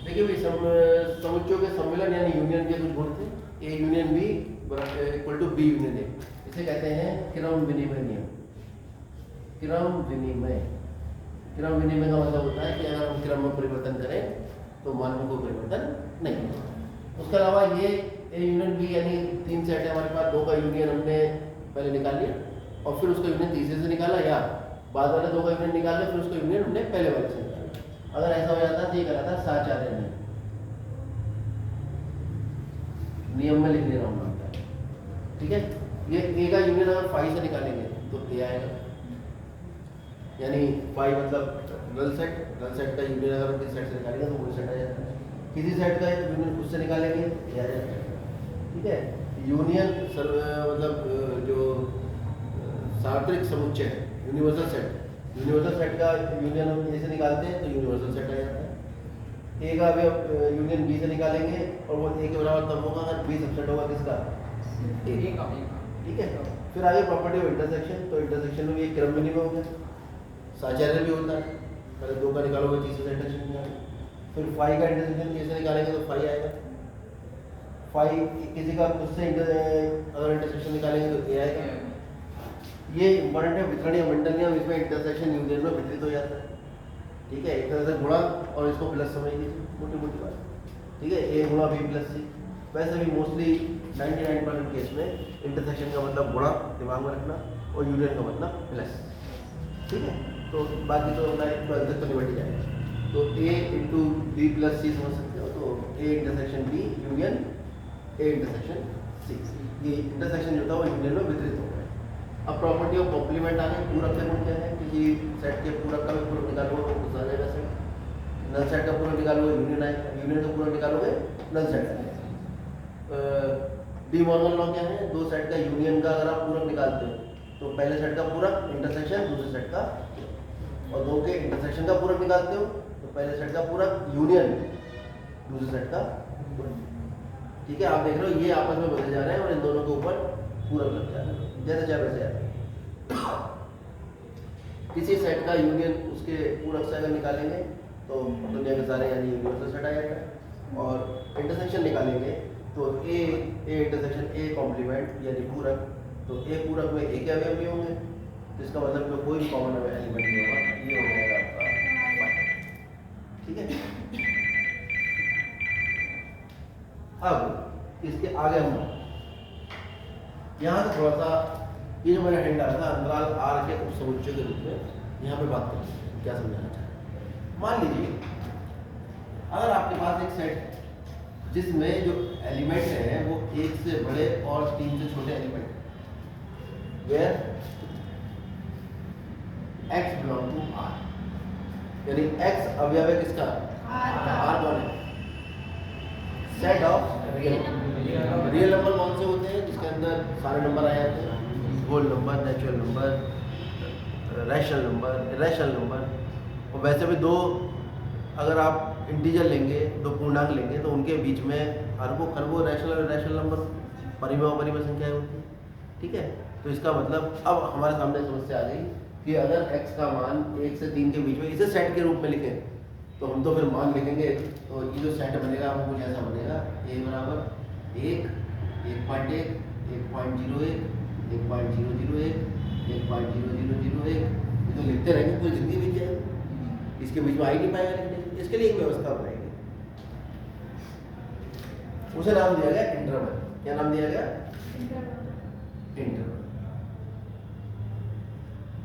देखिए भाई समुच्चयों के सम्मेलन यानी यूनियन के कुछ गुण थे। A union B equal to B union A, इसे कहते हैं क्रम विनिमय नियम। क्रम विनिमय का मतलब होता है कि अगर हम क्रम में परिवर्तन करें तो मान में कोई परिवर्तन नहीं होगा। उसके अलावा ये ए यूनियन बी यानी 3 सेट है हमारे पास, 2 का यूनियन हमने पहले निकाल लिया और फिर उसका यूनियन तीसरे से निकाला, या बाद वाले 2 का यूनियन निकाल लिया फिर उसका यूनियन हमने पहले वाले से निकाला। अगर ऐसा हो जाता तो ये कहलाता साचार्य नियम में लिख दे रहा हूँ मैं, ठीक है। ये ए का यूनियन अगर 5 से निकालेंगे तो ए आएगा, यानी 5 मतलब नल सेट का यूनियन अगर हम किसी सेट से निकालेंगे तो वो सेट आ जाता है। किसी सेट का यूनियन खुद से निकालेंगे ये आ जाता है, ठीक है। यूनियन मतलब जो सार्वत्रिक समुच्चय है यूनिवर्सल सेट का यूनियन हम ए से निकालते हैं तो यूनिवर्सल सेट आ जाता है। ए का भी यूनियन बी से निकालेंगे और वो ए के बराबर तब होगा अगर बी सबसेट होगा किसका, ए का, ठीक है। फिर आगे प्रॉपर्टी ऑफ इंटरसेक्शन, तो इंटरसेक्शन में भी एक क्रम विनिमय हो गया, साचार्य भी होता है। पहले 2 का निकालोगे तीसरे से इंटरसेक्शन निकालोगे, फिर 5 का इंटरसेक्शन कैसे निकालेंगे तो 5 आएगा। 5 किसी का खुद से अगर इंटरसेक्शन निकालेंगे तो ए आएगा। ये इंपॉर्टेंट है, वितरणीय मंडल नियम, इसमें इंटरसेक्शन यूनियन में वितरित हो जाता है, ठीक है। एक तरह से गुणा और इसको प्लस समझ लीजिए, मोटी बात, ठीक है। ए गुणा बी प्लस सी। वैसे भी मोस्टली 99% केस में इंटरसेक्शन का मतलब गुणा दिमाग में रखना और यूनियन का मतलब प्लस, ठीक है। तो बाकी तो तक तो निबट जाएगा। तो A into B plus C समझ सकते हो, तो A intersection B union A intersection C, ये इंटरसेक्शन जो था वो यूनियन में वितरित हो गया। अब प्रॉपर्टी ऑफ कॉम्प्लीमेंट आ गई। पूरक के गुण क्या है, किसी सेट के पूरक का भी पूरक निकालोगे तो कुछ आ जाएगा सेट, नल सेट का पूरक निकालोगे यूनियन आएगा, यूनियन का पूरक निकालोगे नल सेट आएगा। डी मॉर्गन लॉ क्या है, 2 सेट का यूनियन का अगर आप पूरक निकालते हो तो पहले सेट का पूरक इंटरसेक्शन दूसरे सेट का, और 2 के इंटरसेक्शन का पूरक निकालते हो तो पहले सेट का पूरक यूनियन दूसरे सेट का पूरक, ठीक है। आप देख रहे हो ये आपस में बदले जा रहे हैं और इन दोनों के ऊपर पूरक लग जा रहे हैं, जैसे चाहे वैसे आ रहे हैं। किसी सेट का यूनियन उसके पूरक से अगर निकालेंगे तो दुनिया के सारे यानी यूनिवर्सल सेट आ जाएगा, और इंटरसेक्शन निकालेंगे तो ए इंटरसेक्शन ए कॉम्प्लीमेंट यानी पूरक, तो ए पूरक में ए के अवयव भी होंगे, तो इसका मतलब कि कोई भी कॉमन एलिमेंट नहीं होगा, ये हो जाएगा आपका 5, ठीक है। अब इसके आगे हम यहाँ से थोड़ा सा ये जो मैंने हिंट डाला था अंतराल आर के उपसमुच्चय के रूप में, यहाँ पे बात करें क्या समझाना चाह रहे हैं। मान लीजिए अगर आपके पास एक सेट जिसमें जो एलिमेंट है वो 1 से बड़े और 3 से छोटे element, where x belong to r, यानी x अवयव है किसका, r कौन है, सेट ऑफ रियल नंबर कौन से होते हैं जिसके अंदर सारे नंबर आ जाते हैं, whole number, natural number, rational number, irrational number. और वैसे भी 2 अगर आप इंटीजर लेंगे, 2 पूर्णांक लेंगे तो उनके बीच में अरबों खरबों रैशनल और इरेशनल नंबर परिमेय और परिमेय संख्याएं होती हैं, ठीक है। तो इसका मतलब अब हमारे सामने समस्या आ गई कि अगर x का मान 1 से 3 के बीच में इसे सेट के रूप में लिखें तो हम तो फिर मान लिखेंगे, तो ये जो सेट बनेगा वो कुछ ऐसा बनेगा, a बराबर 1, 1.1, 1.01, 1.001, 1.0001, ये तो लिखते रहेंगे पूरी जिंदगी बीत जाएगी, इसके बीच में आ ही नहीं पाएगा लिखने। इसके लिए एक व्यवस्था बनाएंगे, उसे नाम दिया गया इंटरवल। क्या नाम दिया गया, इंटरवल।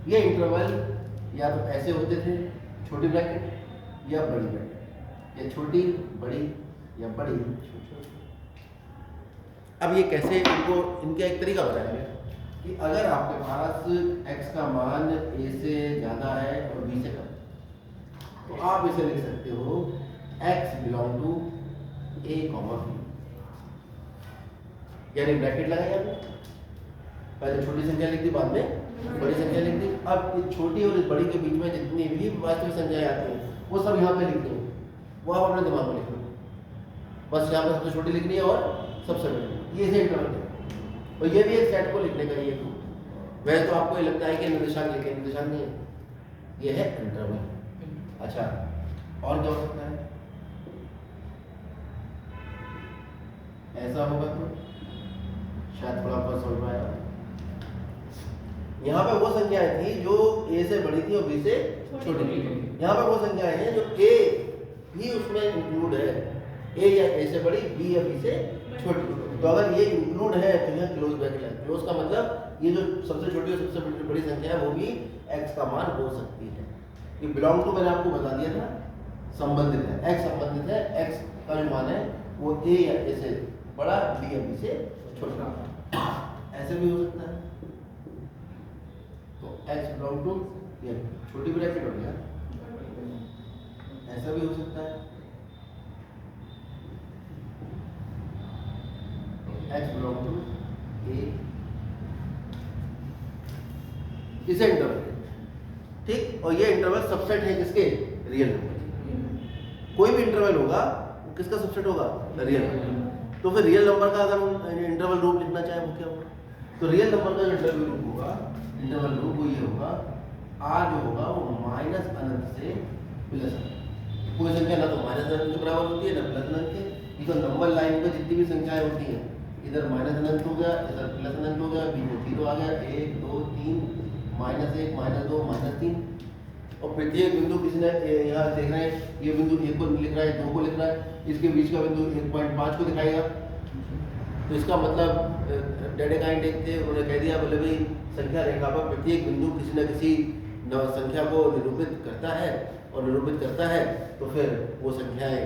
ये इंटरवल या तो ऐसे होते थे, छोटी ब्रैकेट या बड़ी ब्रैकेट, या छोटी बड़ी या बड़ी छोटी। अब ये कैसे, इनको इनका एक तरीका बताएंगे कि अगर आपके पास x का मान a से ज़्यादा है और b से कम, तो आप इसे लिख सकते हो x belong to a, b, यानी ब्रैकेट लगाई आपने, पहले छोटी संख्या लिख दी, बाद में बड़ी संख्या लिख दी। अब इस छोटी और इस बड़ी के बीच में जितनी भी वास्तविक संख्याएं आती हैं वो सब यहाँ पे लिख दो, वो आप अपने दिमाग में लिख लो, बस यहाँ पे सबसे छोटी लिखनी है और सबसे बड़ी, ये इसे इंटरवल है। और ये भी एक सेट को लिखने का ये टूल। वैसे तो आपको ये लगता है कि निर्देशांक लिखे, निर्देशांक नहीं है, ये है इंटरवल। अच्छा और क्या हो सकता है, ऐसा होगा तो शायद थोड़ा बहुत समझ में आया। यहाँ पे वो संख्याएं थी जो a से बड़ी थी और b से छोटी थी। यहाँ पे वो संख्याएं हैं जो a भी उसमें इंक्लूड है, a या a से बड़ी, b या b से छोटी। तो अगर ये इंक्लूड है तो यह क्लोज ब्रैकेट है। क्लोज का मतलब ये जो सबसे छोटी और सबसे बड़ी संख्या है वो भी x का मान हो सकती है। ये बिलोंग टू मैंने आपको बता दिया था, संबंधित है, x संबंधित है, x का जो मान है वो a या a से बड़ा, b या b से छोटा। ऐसे भी हो सकता है। तो x बिलोंग टू ये छोटी ब्रैकेट हो गया, ऐसा भी हो सकता है। x बिलोंग टू a, इसे इंटरवल, ठीक। और ये इंटरवल सबसेट है किसके? Real number. कोई भी इंटरवल होगा वो किसका सबसेट होगा? Real number. तो फिर रियल नंबर का अगर इंटरवल रूप लिखना चाहे वो क्या होगा? तो रियल नंबर का जो इंटरवल रूप होगा, इंटरवल रूप वो ये होगा, r जो होगा वो माइनस अनंत से प्लस अनंत। कोई संख्या ना तो माइनस अनंत के बराबर होती है ना प्लस अनंत के। ये तो नंबर लाइन पे जितनी भी संख्याएं होती हैं, इधर माइनस अनंत हो गया, इधर प्लस अनंत हो गया, बीच में 0 आ गया, 1 2 3 -1 -2 -3। और प्रत्येक बिंदु किसी ने यहाँ देख रहे हैं, ये बिंदु 1 को लिख रहा है, 2 को लिख रहा है, इसके बीच का बिंदु 1.5 को दिखाएगा। तो इसका मतलब डेडे काइंड एक थे, उन्होंने कह दिया बोले भाई संख्या रेखा पर प्रत्येक बिंदु किसी न किसी संख्या को निरूपित करता है, और निरूपित करता है तो फिर वो संख्याएं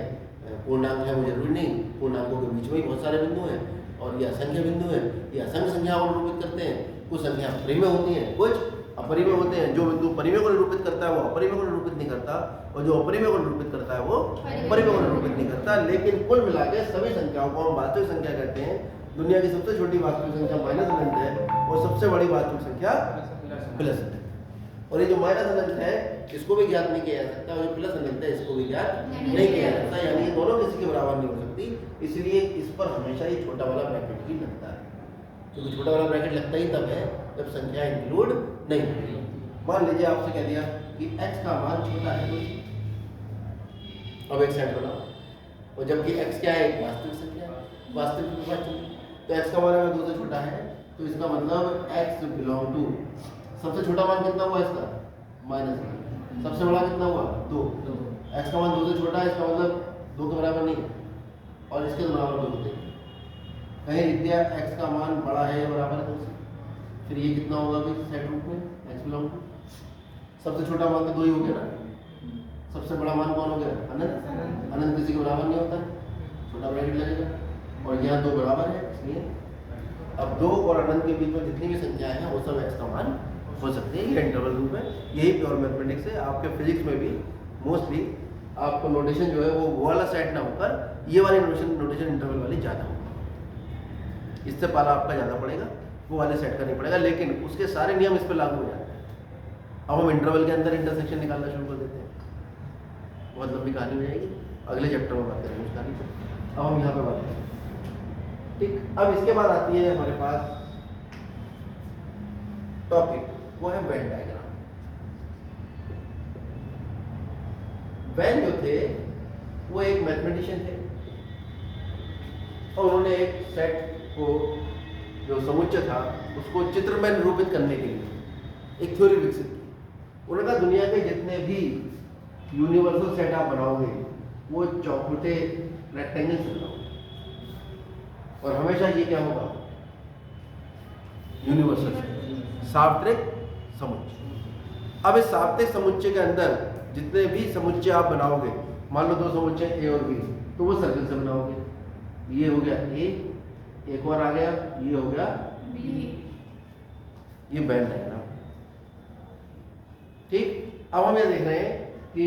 पूर्णांक है वो जरूरी नहीं, पूर्णांकों के बीच में ही बहुत सारे बिंदु हैं, और ये असंख्य बिंदु हैं, ये असंख्य संख्या को निरूपित करते हैं। कुछ संख्या परिमेय होती हैं, कुछ अपरिमेय होते हैं। जो बिंदु परिमेय को निरूपित करता है वो अपरिमेय को निरूपित नहीं करता, और जो अपरिमेय को निरूपित करता है वो परिमेय को निरूपित नहीं करता। लेकिन कुल मिला के सभी संख्याओं को हम वास्तविक संख्या कहते हैं। दुनिया की सबसे छोटी वास्तविक संख्या माइनस अनंत है, और सबसे बड़ी वास्तविक संख्या प्लस अनंत। और ये जो माइनस अनंत है इसको भी ज्ञात नहीं किया जा सकता, और जो प्लस अनंत है इसको भी ज्ञात नहीं किया जा सकता, यानी ये दोनों किसी के बराबर नहीं हो सकती। इसलिए इस पर हमेशा ही छोटा वाला ब्रैकेट ही लगता है, क्योंकि छोटा वाला ब्रैकेट लगता ही तब है जब संख्या इंक्लूड नहीं होती। मान लीजिए आपसे कह दिया कि x का मान छोटा है तो अब एक सेट बनाओ, और जबकि x क्या है? एक वास्तविक संख्या, वास्तविक की बात चली। तो x का मान अगर 2 से छोटा है तो इसका मतलब x बिलोंग टू, सबसे छोटा मान कितना हुआ इसका? -1। सबसे बड़ा कितना हुआ? 2। x का मान 2 से छोटा है, इसका मतलब 2 के बराबर नहीं, और इसके बराबर 2 होते हैं। कहीं लिख दिया x का मान बड़ा है या बराबर है 2 से, फिर ये कितना होगा भाई सेट रूप में? x बिलोंग टू, सबसे छोटा मान तो 2 ही हो गया ना, सबसे बड़ा मान कौन हो गया? अनंत। अनंत किसी के बराबर नहीं होता, छोटा ब्रैकेट लगेगा, और यहाँ 2 बराबर है, इसलिए अब 2 और अनंत के बीच में जितनी भी संख्याएं हैं वो सब x का मान हो सकती है। ये इंटरवल रूप है, यही प्योर मैथमेटिक्स है। आपके फिजिक्स में भी मोस्टली आपको नोटेशन जो है वो वाला सेट ना होकर ये वाली नोटेशन इंटरवल वाली ज़्यादा होगी। इससे पाला आपका ज़्यादा पड़ेगा, वो वाले सेट का नहीं पड़ेगा, लेकिन उसके सारे नियम इस पर लागू हो जाते हैं। अब हम इंटरवल के अंदर इंटरसेक्शन निकालना शुरू कर देते हैं, बहुत लंबी कहानी हो जाएगी, अगले चैप्टर में बात करेंगे उस कहानी पर। अब हम यहाँ पे बात करेंगे, ठीक। अब इसके बाद आती है हमारे पास टॉपिक, वो है वेन डायग्राम। वेन जो थे वो एक मैथमेटिशियन थे, और उन्होंने एक सेट को जो समुच्चय था उसको चित्र में निरूपित करने के लिए एक थ्योरी विकसित की। उन्होंने कहा दुनिया के जितने भी यूनिवर्सल सेट आप बनाओगे वो चौखुटे रेक्टेंगल से बनाओगे, और हमेशा ये क्या होगा? यूनिवर्सल सेट, सार्वत्रिक समुच्चय। अब इस सार्वत्रिक समुच्चय के अंदर जितने भी समुच्चय आप बनाओगे, मान लो 2 समुच्चय A और B, तो वो सर्कल से बनाओगे। ये हो गया A, एक और आ गया, ये हो गया B, ये वेन डायग्राम, ठीक। अब हम ये देख रहे हैं कि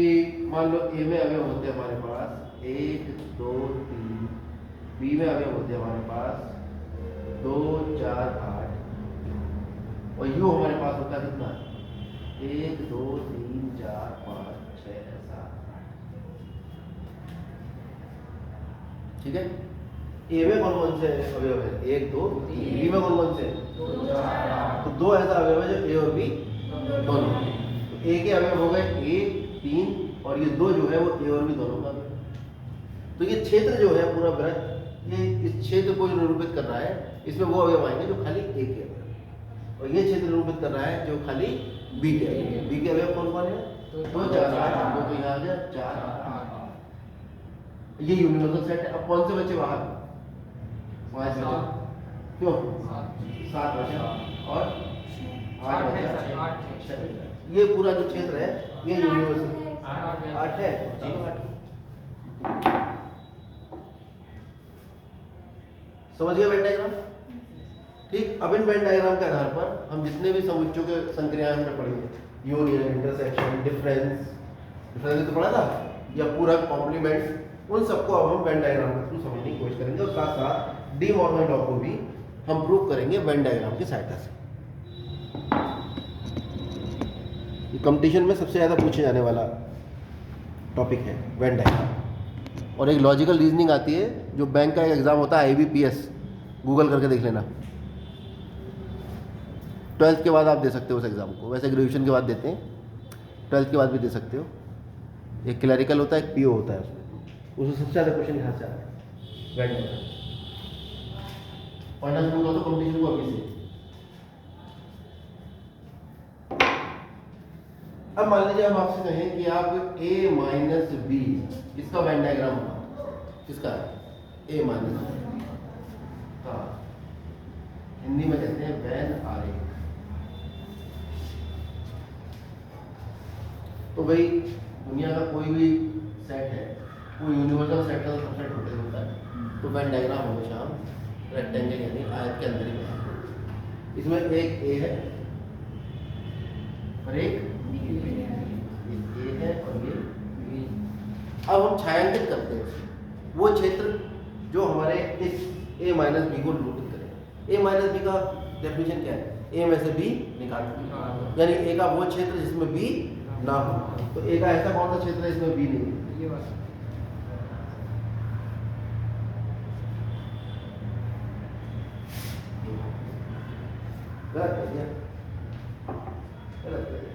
मान लो A में अवयव होते हैं हमारे पास 1 2 3, B में अवयव होते हैं हमारे पास 2 4 8, और U हमारे पास होता है कितना? 1 2 3 4 5 6 7 8, ठीक है। A में कौन कौन से अवयव है? 1 2 3। B में कौन कौन से? 2 4 8। तो 2 ऐसा अवयव है जो A और B दोनों। तो A के अवयव हो गए A 3, और ये 2 जो है वो A और B दोनों का। तो ये क्षेत्र जो है पूरा वृत्त ये इस क्षेत्र को निरूपित कर रहा है, इसमें वो अवयव आएंगे जो खाली ए के अवयव, और ये क्षेत्र निरूपित कर रहा है जो खाली बी के अवयव। बी के अवयव कौन कौन है? 2 4 8, दो तो यहाँ आ गया 4 8। ये यूनिवर्सल सेट है। अब कौन से बचे बाहर? 5 बचे, क्यों? 7 बचे और 8 बचे। ये पूरा जो क्षेत्र है ये यूनिवर्सल 8 है। चलो 8 समझ गए वेन डायग्राम? ठीक। अब इन वेन डायग्राम के आधार पर हम जितने भी समुच्चयों के संक्रियाएं हमने पढ़ी, यूनियन, इंटरसेक्शन, डिफरेंस तो पढ़ा था, या पूरक, कॉम्प्लीमेंट, उन सबको अब हम वेन डायग्राम के थ्रू समझने की कोशिश करेंगे, और साथ साथ डी मॉर्गन लॉ को भी हम प्रूव करेंगे वेन डायग्राम की सहायता से। ये कंपटीशन में सबसे ज़्यादा पूछे जाने वाला टॉपिक है वेन डायग्राम। और एक लॉजिकल रीजनिंग आती है जो बैंक का एक एग्ज़ाम होता है IBPS, गूगल करके देख लेना। 12th के बाद आप दे सकते हो उस एग्ज़ाम को, वैसे ग्रेजुएशन के बाद देते हैं, 12th के बाद भी दे सकते हो। एक क्लैरिकल होता है, एक PO होता है, उसमें सबसे ज़्यादा क्वेश्चन यहाँ से आता है वेन डायग्राम। पढ़ना शुरू करो तो कंपटीशन को अभी से। अब मान लीजिए हम आपसे कहें कि आप A माइनस बी, इसका वेन डायग्राम किसका है? A minus B. हाँ, हिंदी में कहते हैं वेन आरेख। तो भाई दुनिया का कोई भी सेट है वो यूनिवर्सल सेट का सबसेट होता है, तो वेन डायग्राम हमेशा हम रेक्टेंगल यानी आयत के अंदर ही बनाते हैं। इसमें एक A है और एक ए है और ये बी। अब हम छायांकित करते हैं वो क्षेत्र जो हमारे इस A माइनस बी को निरूपित करेगा। A माइनस बी का डेफिनेशन क्या है? A में से B निकालना, यानी A का वो क्षेत्र जिसमें B ना हो। तो A का ऐसा कौन सा क्षेत्र है इसमें B नहीं है? ये बात गलत कर दिया, गलत कर दिया,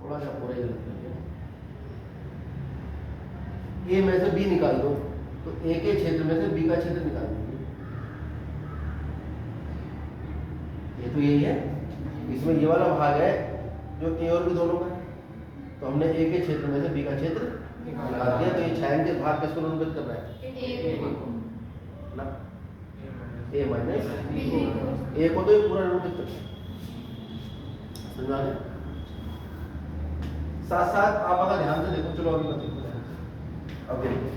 थोड़ा सा पूरा ही गलत कर दिया। A में से B निकाल दो तो A के क्षेत्र में से B का क्षेत्र निकाल दो। ये तो यही है, इसमें ये वाला भाग है जो A और B दोनों का, तो हमने A के क्षेत्र में से B का क्षेत्र निकाल दिया। तो ये छायांकित भाग किसको निरूपित कर रहा है? ना A माइनस B को तो ये पूरा निरूपित कर रहा है। समझा गया? साथ साथ आप अगर ध्यान से देखो, चलो अभी मत देखो, अब देखो,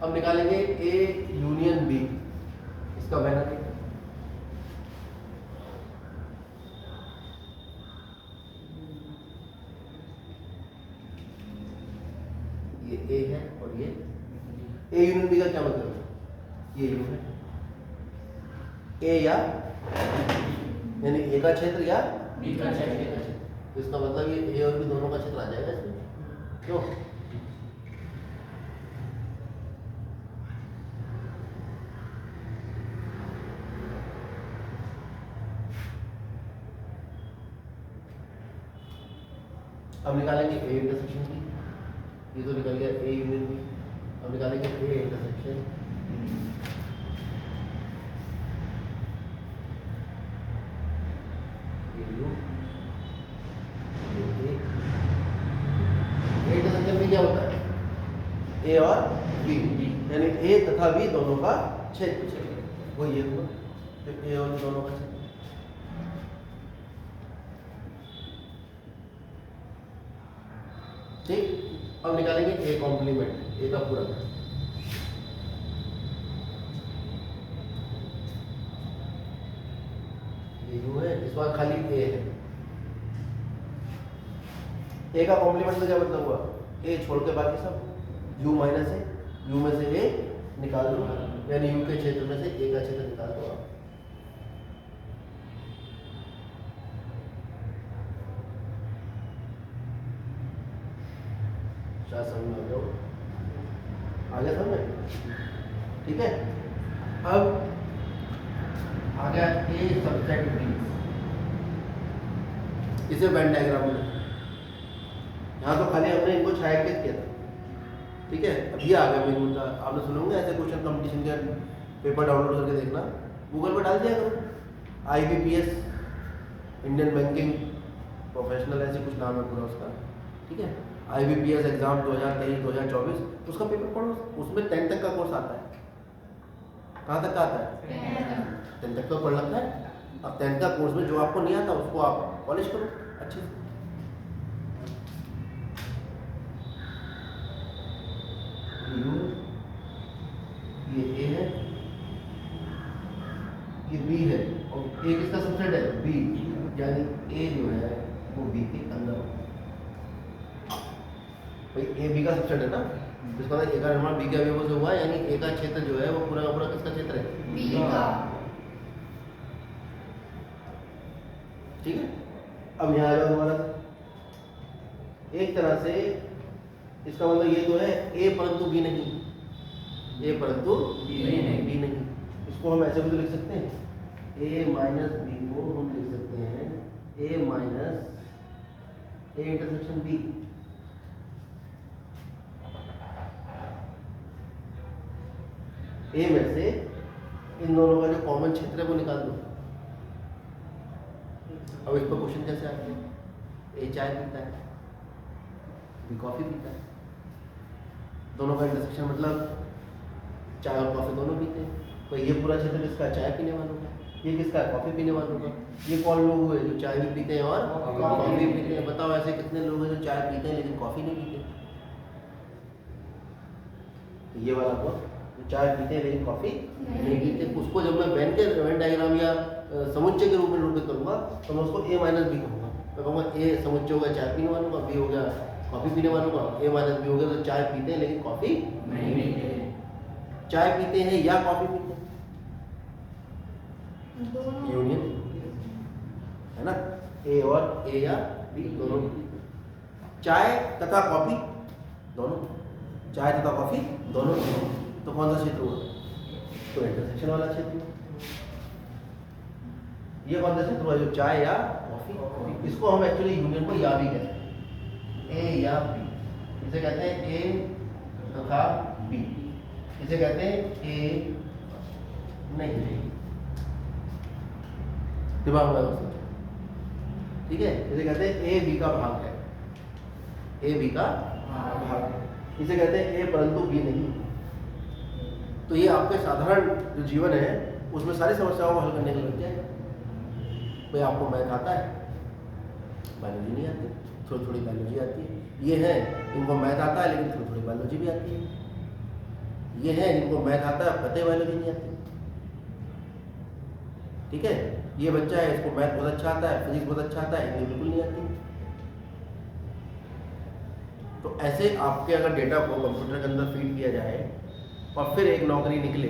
अब निकालेंगे A यूनियन B, इसका वेन आरेख। ये A है और ये A यूनियन B का क्या मतलब है? ये U है, A या यानी A का क्षेत्र या B का क्षेत्र, तो इसका मतलब ये A और B दोनों का क्षेत्र आ जाएगा इसमें। क्यों? अब निकालेंगे A इंटरसेक्शन की, ये तो निकल गया A यूनियन B। अब निकालेंगे A इंटरसेक्शन इंटरसेक्शन में क्या होता है? A और B, यानी A तथा B दोनों का क्षेत्र, वो ये हुआ, तो A और B दोनों का क्षेत्र। ठीक। अब निकालेंगे A कॉम्प्लीमेंट, A का पूरा, ये U है, इस बार खाली A है। A का कॉम्प्लीमेंट में क्या मतलब हुआ? A छोड़ के बाकी सब U माइनस है, U में से A निकाल दो, यानी U के क्षेत्र में से A का क्षेत्र निकाल दो आप। क्या समझ में आ गया समझ में? ठीक है। अब आ गया A सबसेट B, इसे वेन डायग्राम में यहाँ तो खाली हमने इनको छायांकित किया था, ठीक है। अब ये आ गया मेन मुद्दा। आपने सुने होंगे ऐसे क्वेश्चन कंपटीशन के, पेपर डाउनलोड करके देखना, गूगल पर डाल दिया करो, IBPS इंडियन बैंकिंग प्रोफेशनल ऐसे कुछ नाम है पूरा उसका, ठीक है। IBPS एग्जाम 2023-2024 उसका पेपर पढ़ो, उसमें 10 तक का कोर्स आता है। कहाँ तक का आता है? 10 तक तो पढ़ लगता है। अब 10 का कोर्स में जो आपको नहीं आता उसको आप पॉलिश करो अच्छे से। ये A है, ये B है, और A किसका सबसेट है? B, यानी A जो है वो B के अंदर हो। भाई A B का सबसेट है ना, जिसका मतलब A का निर्माण B के अवयवों से हुआ है, यानी A का क्षेत्र जो है वो पूरा का पूरा किसका क्षेत्र है? B का। ठीक है। अब यहाँ आ जाओ दोबारा, एक तरह से इसका मतलब ये तो है A परंतु B नहीं, A परंतु B नहीं। इसको हम ऐसे भी तो लिख सकते हैं, A माइनस B को हम लिख सकते हैं A minus A intersection B। A में से इन दोनों का जो कॉमन क्षेत्र है वो निकाल दो। अब इस पर क्वेश्चन कैसे आते हैं? A चाय पीता है, B कॉफी पीता है, दोनों का इंटरसेक्शन मतलब चाय और कॉफी दोनों पीते हैं। तो ये पूरा क्षेत्र किसका? चाय पीने वालों का। ये किसका? कॉफी पीने वालों का। ये कौन लोग हुए जो चाय भी पीते हैं और कॉफी भी पीते हैं? बताओ ऐसे कितने लोग हैं जो चाय पीते हैं लेकिन कॉफी नहीं पीते? तो ये वाला को जो चाय पीते हैं लेकिन कॉफी नहीं पीते, उसको जब मैं वेन डायग्राम या समुच्चय के रूप में निरूपित करूंगा तो मैं उसको A माइनस B कहूँगा। मैं कहूँगा A समुच्चय हो गया चाय पीने वालों का, B हो गया कॉफी पीने वालों का, A माइनस B हो गया तो चाय पीते हैं लेकिन कॉफी नहीं पीते। चाय पीते हैं या कॉफी पीते हैं? यूनियन है ना, A और A या B दोनों। चाय तथा कॉफी दोनों, चाय तथा कॉफी दोनों, तो कौन सा क्षेत्र हुआ? तो इंटरसेक्शन वाला क्षेत्र। ये कौन सा क्षेत्र हुआ? जो चाय या कॉफी। इसको हम एक्चुअली यूनियन को या भी कहते हैं, A या B। इसे कहते हैं A तथा B, इसे कहते हैं A नहीं। दिमाग में दोस्तों, ठीक है। इसे कहते हैं A B का भाग है, A B का भाग है। इसे कहते हैं A परंतु B नहीं। तो ये आपके साधारण जो जीवन है उसमें सारी समस्याओं को हल करने के लिए लग जाएगा। भाई आपको मैथ आता है, बायोलॉजी नहीं आती, थोड़ी थोड़ी बायोलॉजी आती है। ये है इनको मैथ आता है लेकिन थोड़ी थोड़ी बायोलॉजी भी आती है। ये है इनको मैथ आता है, पता ही बायोलॉजी नहीं आती, ठीक है। ये बच्चा है, इसको मैथ बहुत अच्छा आता है, फिजिक्स बहुत अच्छा आता है, हिंदी बिल्कुल नहीं आती। तो ऐसे आपके अगर डेटा को कंप्यूटर के अंदर फीड किया जाए और फिर एक नौकरी निकले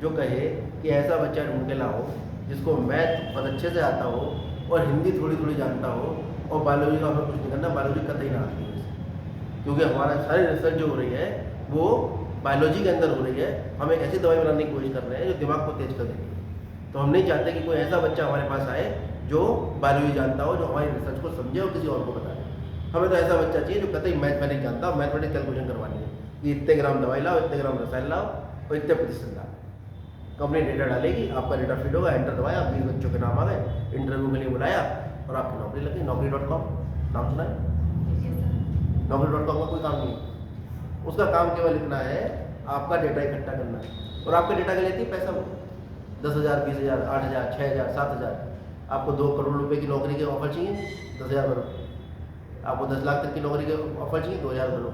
जो कहे कि ऐसा बच्चा ढूंढ के लाओ जिसको मैथ बहुत अच्छे से आता हो और हिंदी थोड़ी थोड़ी जानता हो और बायोलॉजी का हमें कुछ नहीं करना, बायोलॉजी कतई ना आती है, क्योंकि हमारा सारी रिसर्च जो हो रही है वो बायोलॉजी के अंदर हो रही है। हम एक ऐसी दवाई बनाने की कोशिश कर रहे हैं जो दिमाग को तेज कर देगी। तो हम नहीं चाहते कि कोई ऐसा बच्चा हमारे पास आए जो बायोलॉजी जानता हो, जो हमारी रिसर्च को समझे और किसी और को बताए। हमें तो ऐसा बच्चा चाहिए जो कतई मैथमेटिक्स जानता हो, मैथमेटिक्स कैलकुलेशन करवानी है कि इतने ग्राम दवाई लाओ, इतने ग्राम रसायन लाओ और इतने प्रतिशत लाओ। कंपनी डेटा डालेगी, आपका डेटा फीड होगा, एंटर दबाया, 20 बच्चों के नाम आ गए, इंटरव्यू के लिए बुलाया और आपकी नौकरी लगी। Naukri.com नाम सुना है? Naukri.com का कोई काम नहीं है, उसका काम केवल इतना है आपका डेटा इकट्ठा करना है। और आपका डेटा के लेती है पैसा, वो 10,000, 20,000, 8,000, 6,000, 7,000। आपको 2 करोड़ रुपए की नौकरी के ऑफर चाहिए, 10,000 भरो। आपको 10 लाख तक की नौकरी के ऑफर चाहिए, 2,000 भरो।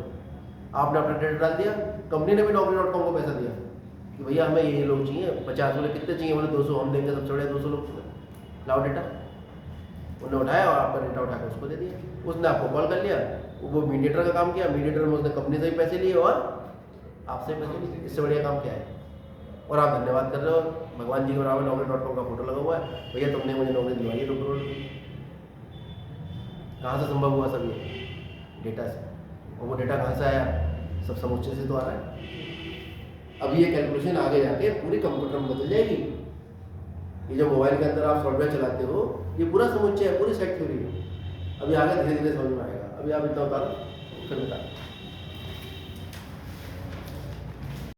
आपने अपना डेटा डाल दिया, कंपनी ने भी Naukri.com को पैसा दिया कि भैया हमें ये लोग चाहिए, 50 बोले कितने चाहिए, बोले 200, हम देंगे, सबसे बड़े 200 लोग लाओ डेटा। उन्होंने उठाया और आपका डेटा उठाकर उसको दे दिया। उसने आपको कॉल कर लिया, वो मीडिएटर का काम किया, मीडिएटर में उसने कंपनी से भी पैसे लिए और आपसे पैसे लिए। इससे बढ़िया काम क्या है? और आप धन्यवाद कर रहे हो भगवान जी के बराबर। Naukri.com का फोटो लगा हुआ है, भैया तुमने मुझे नौकरी दिलवाई है 2 करोड़ की। कहाँ से संभव हुआ? सब ये डेटा से। और वो डेटा कहाँ से आया? सब समुच्चय से तो आ रहा है। अब ये कैलकुलेशन आगे जाके पूरी कंप्यूटर में बदल जाएगी। ये जो मोबाइल के अंदर आप सॉफ्टवेयर चलाते हो, ये पूरा समुच्चय है, पूरी सेट थ्योरी है। अभी आगे धीरे धीरे समझ में आएगा। अभी आप इतना उतारो फिर बता।